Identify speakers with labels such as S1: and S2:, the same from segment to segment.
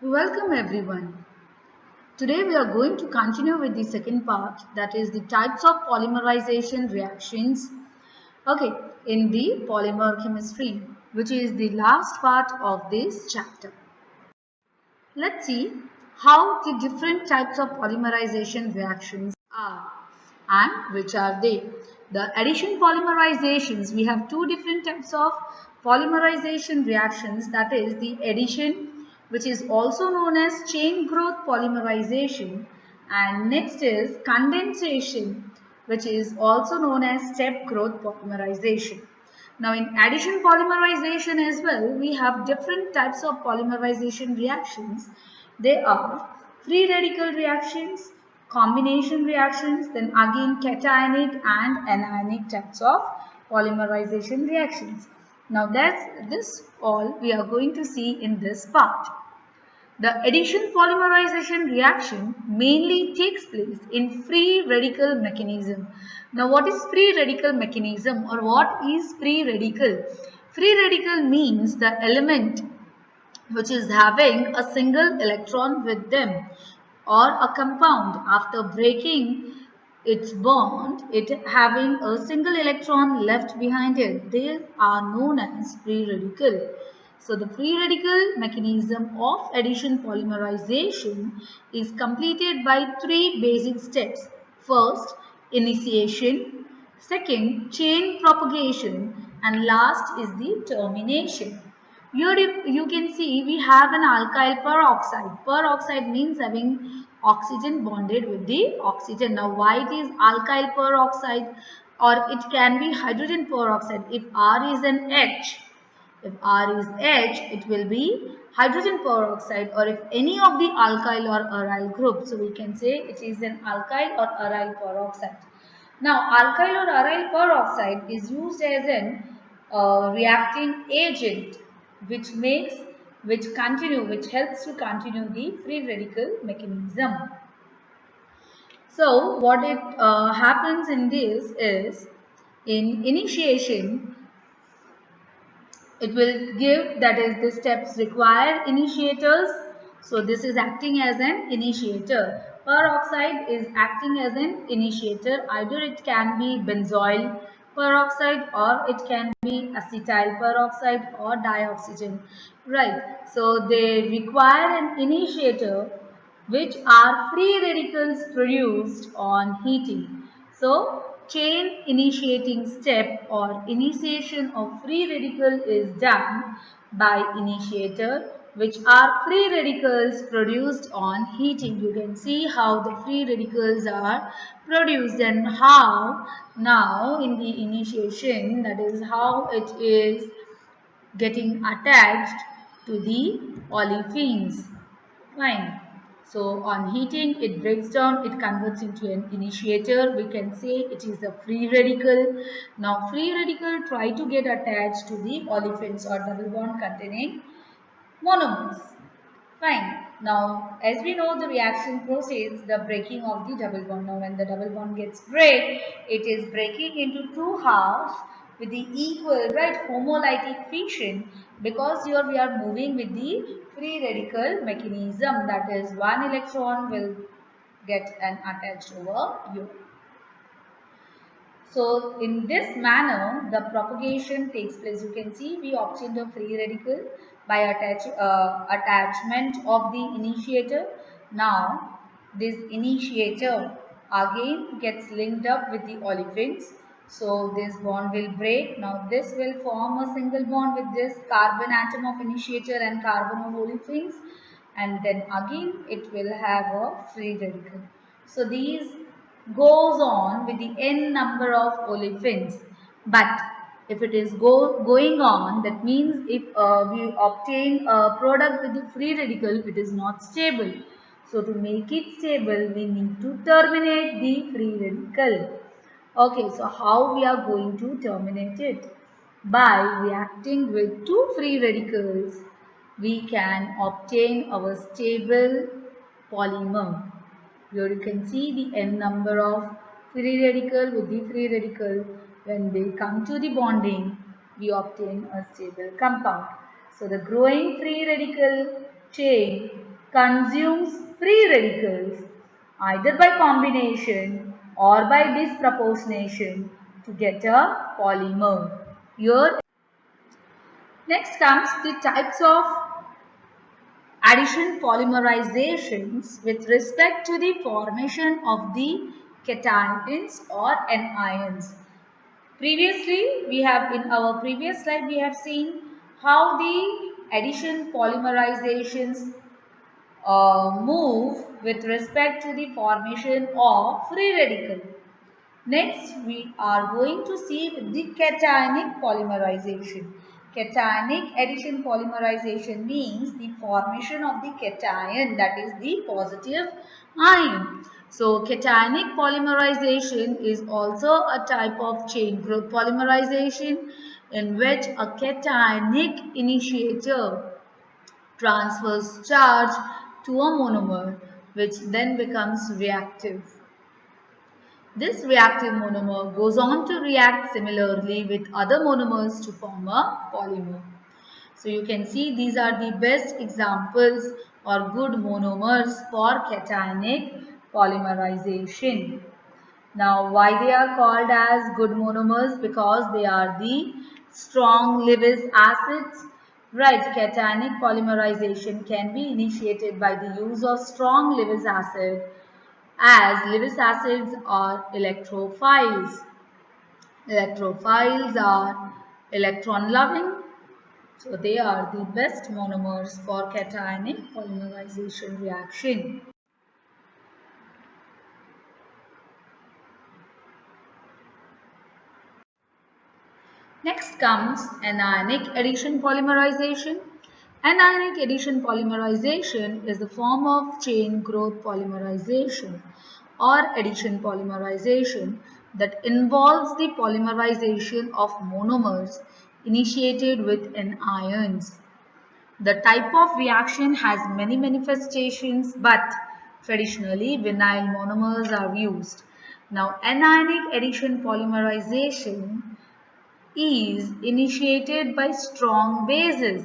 S1: Welcome everyone. Today we are going to continue with the second part, that is the types of polymerization reactions. Okay, in the polymer chemistry, which is the last part of this chapter. Let's see how the different types of polymerization reactions are and which are they. The addition polymerizations, we have two different types of polymerization reactions, that is the addition, which is also known as chain growth polymerization, and next is condensation, which is also known as step growth polymerization. Now in addition polymerization as well, we have different types of polymerization reactions. They are free radical reactions, combination reactions, then again cationic and anionic types of polymerization reactions. Now that's this all we are going to see in this part. The addition polymerization reaction mainly takes place in free radical mechanism. Now what is free radical mechanism or what is free radical? Free radical means the element which is having a single electron with them, or a compound after breaking its bond, it having a single electron left behind it. They are known as free radical. So the free radical mechanism of addition polymerization is completed by three basic steps. First, initiation. Second, chain propagation. And last is the termination. Here you can see we have an alkyl peroxide. Peroxide means having oxygen bonded with the oxygen. Now why it is alkyl peroxide, or it can be hydrogen peroxide if R is an H. If R is H, it will be hydrogen peroxide, or if any of the alkyl or aryl group. So we can say it is an alkyl or aryl peroxide. Now alkyl or aryl peroxide is used as an reacting agent which helps to continue the free radical mechanism. So what it happens in this is, in initiation it will give, that is the steps require initiators. So this is acting as an initiator. Peroxide is acting as an initiator. Either it can be benzoyl peroxide or it can be acetyl peroxide or dioxygen. Right. So they require an initiator which are free radicals produced on heating. So, chain initiating step or initiation of free radical is done by initiator, which are free radicals produced on heating. You can see how the free radicals are produced and how now in the initiation, that is how it is getting attached to the olefins. Fine. So on heating, it breaks down, it converts into an initiator. We can say it is a free radical. Now free radical try to get attached to the olefins or double bond containing monomers. Fine. Now, as we know, the reaction proceeds the breaking of the double bond. Now, when the double bond gets break, it is breaking into two halves with the equal, right, homolytic fission, because here we are moving with the free radical mechanism, that is one electron will get an attached over here. So in this manner, the propagation takes place. You can see we obtain the free radical by attachment of the initiator. Now, this initiator again gets linked up with the olefins. So this bond will break. Now this will form a single bond with this carbon atom of initiator and carbon of olefins. And then again it will have a free radical. So these goes on with the n number of olefins. But if it is going on, that means if we obtain a product with the free radical, it is not stable. So to make it stable, we need to terminate the free radical. Okay, so how we are going to terminate it? By reacting with two free radicals, we can obtain our stable polymer. Here you can see the n number of free radical with the free radical. When they come to the bonding, we obtain a stable compound. So the growing free radical chain consumes free radicals either by combination or by disproportionation to get a polymer. Here, next comes the types of addition polymerizations with respect to the formation of the cations or anions. Previously, in our previous slide, we have seen how the addition polymerizations move with respect to the formation of free radical. Next, we are going to see the cationic polymerization. Cationic addition polymerization means the formation of the cation, that is the positive ion. So, cationic polymerization is also a type of chain group polymerization in which a cationic initiator transfers charge to a monomer, which then becomes reactive. This reactive monomer goes on to react similarly with other monomers to form a polymer. So you can see these are the best examples or good monomers for cationic polymerization. Now why they are called as good monomers? Because they are the strong Lewis acids. Right, cationic polymerization can be initiated by the use of strong Lewis acid, as Lewis acids are electrophiles. Electrophiles are electron loving, so they are the best monomers for cationic polymerization reaction. Next comes anionic addition polymerization. Anionic addition polymerization is the form of chain growth polymerization or addition polymerization that involves the polymerization of monomers initiated with anions. The type of reaction has many manifestations, but traditionally vinyl monomers are used. Now, anionic addition polymerization is initiated by strong bases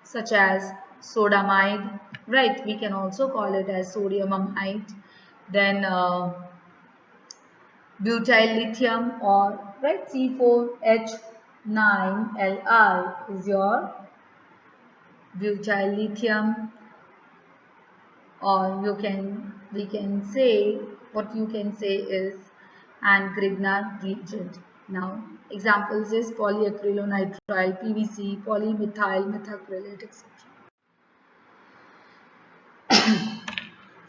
S1: such as sodamide, right? We can also call it as sodium amide. Then butyl lithium, or right, C4H9Li is your butyl lithium, or we can say, what you can say is and Grignard reagent. Now examples is polyacrylonitrile, PVC, polymethyl methacrylate, etc.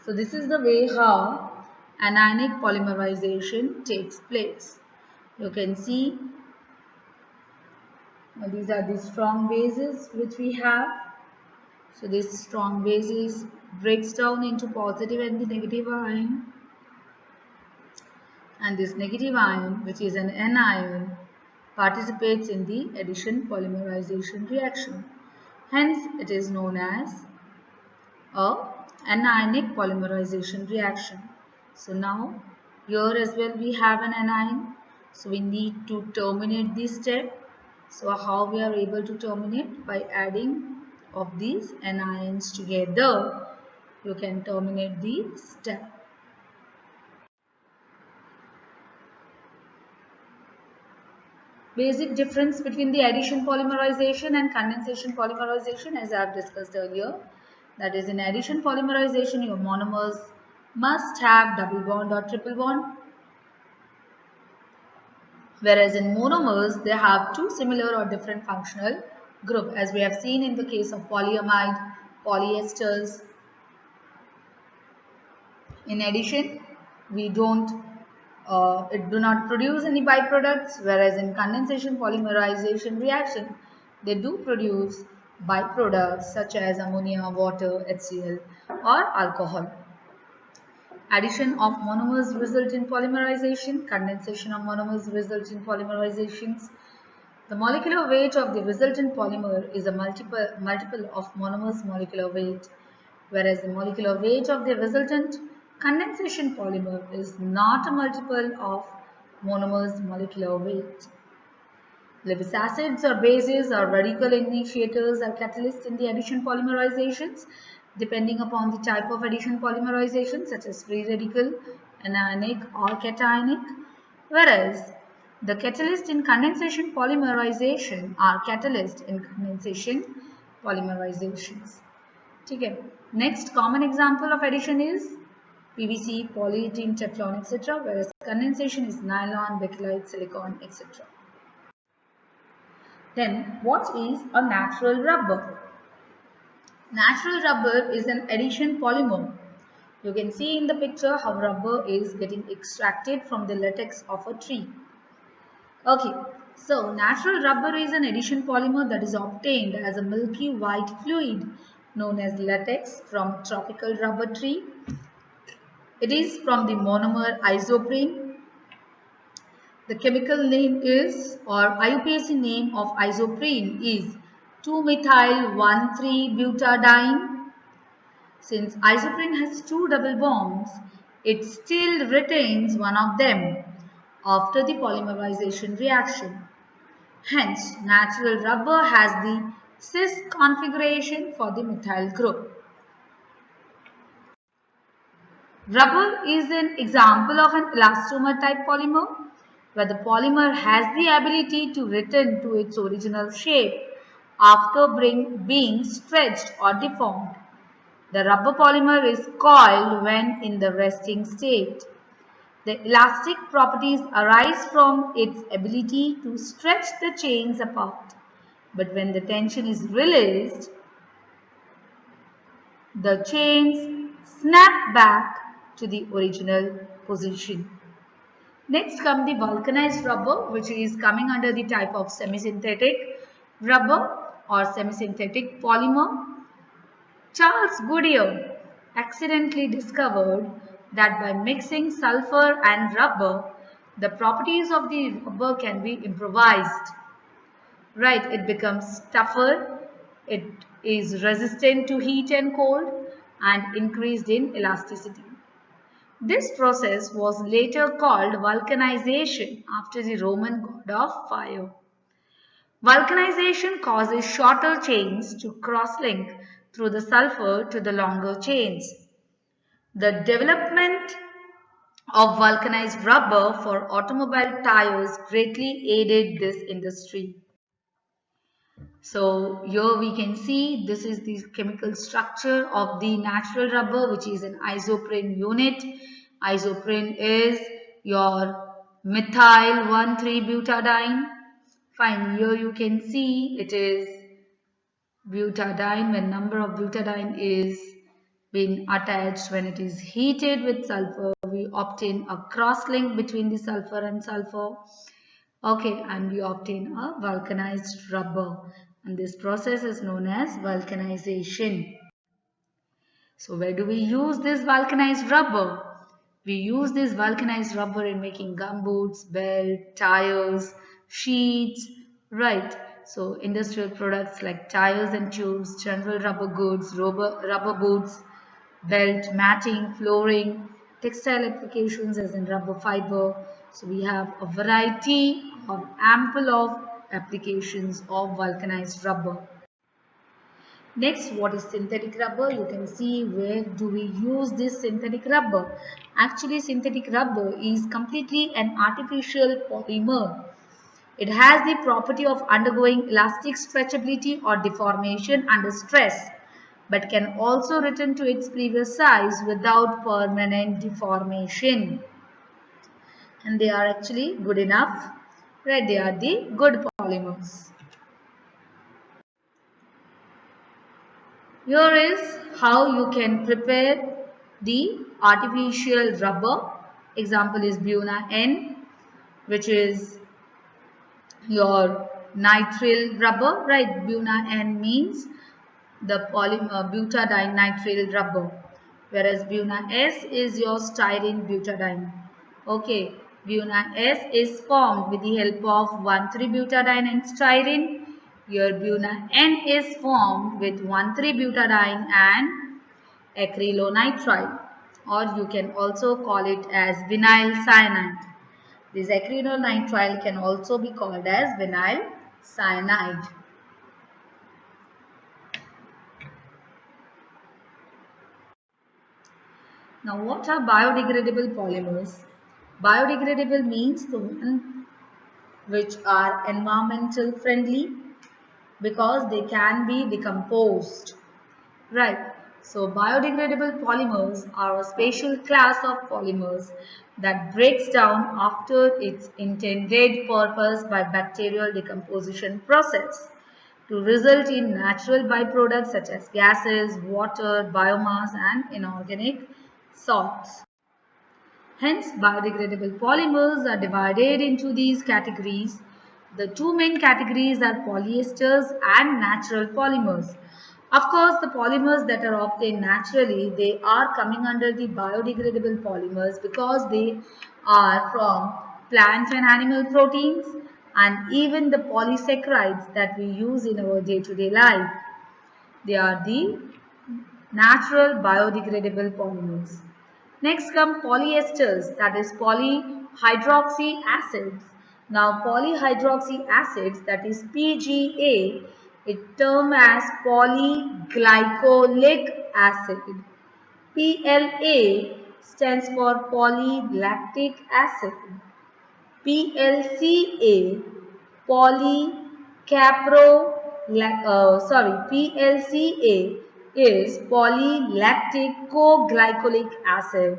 S1: So this is the way how anionic polymerization takes place. You can see these are the strong bases which we have. So this strong bases breaks down into positive and the negative ion, and this negative ion, which is an anion, participates in the addition polymerization reaction. Hence it is known as a anionic polymerization reaction. So now here as well we have an anion. So we need to terminate this step. So how we are able to terminate? By adding of these anions together, you can terminate the step. Basic difference between the addition polymerization and condensation polymerization, as I have discussed earlier. That is, in addition polymerization, your monomers must have double bond or triple bond. Whereas in monomers, they have two similar or different functional group, as we have seen in the case of polyamide, polyesters. In addition, we it do not produce any byproducts, whereas in condensation polymerization reaction, they do produce byproducts such as ammonia, water, HCl, or alcohol. Addition of monomers result in polymerization. Condensation of monomers result in polymerizations. The molecular weight of the resultant polymer is a multiple of monomer's molecular weight, whereas the molecular weight of the resultant condensation polymer is not a multiple of monomer's molecular weight. Lewis acids or bases or radical initiators are catalysts in the addition polymerizations. depending upon the type of addition polymerization, such as free radical, anionic or cationic, whereas the catalyst in condensation polymerization are catalyst in condensation polymerizations. Okay. Next common example of addition is PVC, polyethylene, Teflon, etc. Whereas condensation is nylon, bakelite, silicon, etc. Then what is a natural rubber? Natural rubber is an addition polymer. You can see in the picture how rubber is getting extracted from the latex of a tree. Okay, so natural rubber is an addition polymer that is obtained as a milky white fluid known as latex from tropical rubber tree. It is from the monomer isoprene. The chemical name is, or IUPAC name of isoprene is 2-methyl-1,3-butadiene. Since isoprene has two double bonds, it still retains one of them after the polymerization reaction. Hence, natural rubber has the cis configuration for the methyl group. Rubber is an example of an elastomer type polymer where the polymer has the ability to return to its original shape after being stretched or deformed. The rubber polymer is coiled when in the resting state. The elastic properties arise from its ability to stretch the chains apart. But when the tension is released, the chains snap back to the original position. Next comes the vulcanized rubber, which is coming under the type of semi-synthetic rubber or semi-synthetic polymer. Charles Goodyear accidentally discovered that by mixing sulfur and rubber, the properties of the rubber can be improvised. Right, it becomes tougher, it is resistant to heat and cold, and increased in elasticity. This process was later called vulcanization after the Roman god of fire. Vulcanization causes shorter chains to cross-link through the sulfur to the longer chains. The development of vulcanized rubber for automobile tires greatly aided this industry. So here we can see this is the chemical structure of the natural rubber, which is an isoprene unit. Isoprene is your methyl 1,3-butadiene. Fine, here you can see it is butadiene. When number of butadiene is being attached, when it is heated with sulfur, we obtain a cross link between the sulfur and sulfur. Okay, and we obtain a vulcanized rubber, and this process is known as vulcanization. So where do we use this vulcanized rubber? We use this vulcanized rubber in making gumboots, belt, tires, sheets, right? So industrial products like tires and tubes, general rubber goods, rubber boots, belt, matting, flooring, textile applications as in rubber fiber. So we have a variety of ample of applications of vulcanized rubber. Next, what is synthetic rubber? You can see where do we use this synthetic rubber. Actually, synthetic rubber is completely an artificial polymer. It has the property of undergoing elastic stretchability or deformation under stress, but can also return to its previous size without permanent deformation. And they are actually good enough, right? They are the good polymers. Here is how you can prepare the artificial rubber. Example is Buna N, which is your nitrile rubber, right? Buna N means the polymer butadiene nitrile rubber, whereas Buna S is your styrene butadiene. Okay, Buna S is formed with the help of 1,3-butadiene and styrene. Your Buna N is formed with 1,3-butadiene and acrylonitrile, or you can also call it as vinyl cyanide. This acrylonitrile can also be called as vinyl cyanide. Now, what are biodegradable polymers? Biodegradable means the one which are environmental friendly because they can be decomposed. Right. So biodegradable polymers are a special class of polymers that breaks down after its intended purpose by bacterial decomposition process to result in natural byproducts such as gases, water, biomass and inorganic salts. Hence, biodegradable polymers are divided into these categories. The two main categories are polyesters and natural polymers. Of course, the polymers that are obtained naturally, they are coming under the biodegradable polymers because they are from plant and animal proteins and even the polysaccharides that we use in our day-to-day life. They are the natural biodegradable polymers. Next come polyesters, that is polyhydroxy acids. Now polyhydroxy acids, that is PGA, it termed as polyglycolic acid. PLA stands for polylactic acid. PLCA, PLCA is polylactic co-glycolic acid.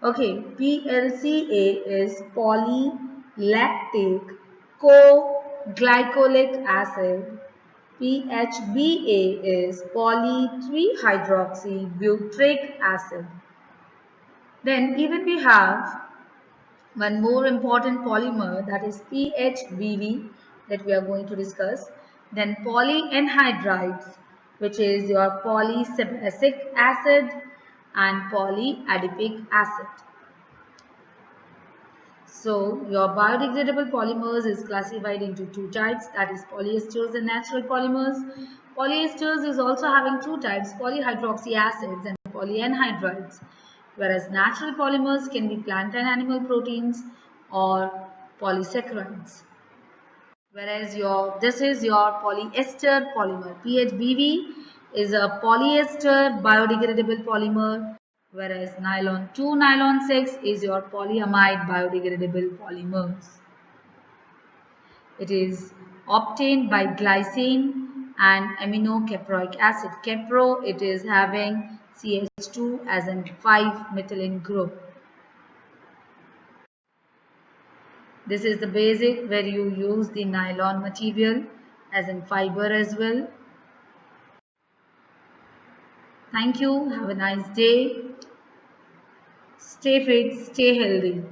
S1: Okay, PLCA is polylactic co-glycolic acid. PHBA is poly 3-hydroxybutyric acid. Then even we have one more important polymer, that is PHBV, that we are going to discuss. Then polyanhydrides, which is your polysabbasic acid and polyadipic acid. So your biodegradable polymers is classified into two types, that is polyesters and natural polymers. Polyesters is also having two types, polyhydroxy acids and polyanhydrides, whereas natural polymers can be plant and animal proteins or polysaccharides. Whereas this is your polyester polymer. PHBV is a polyester biodegradable polymer, whereas nylon 2, nylon 6 is your polyamide biodegradable polymers. It is obtained by glycine and aminocaproic acid. Capro, it is having CH2 as in 5-methylene group. This is the basic where you use the nylon material as in fiber as well. Thank you. Have a nice day. Stay fit, stay healthy.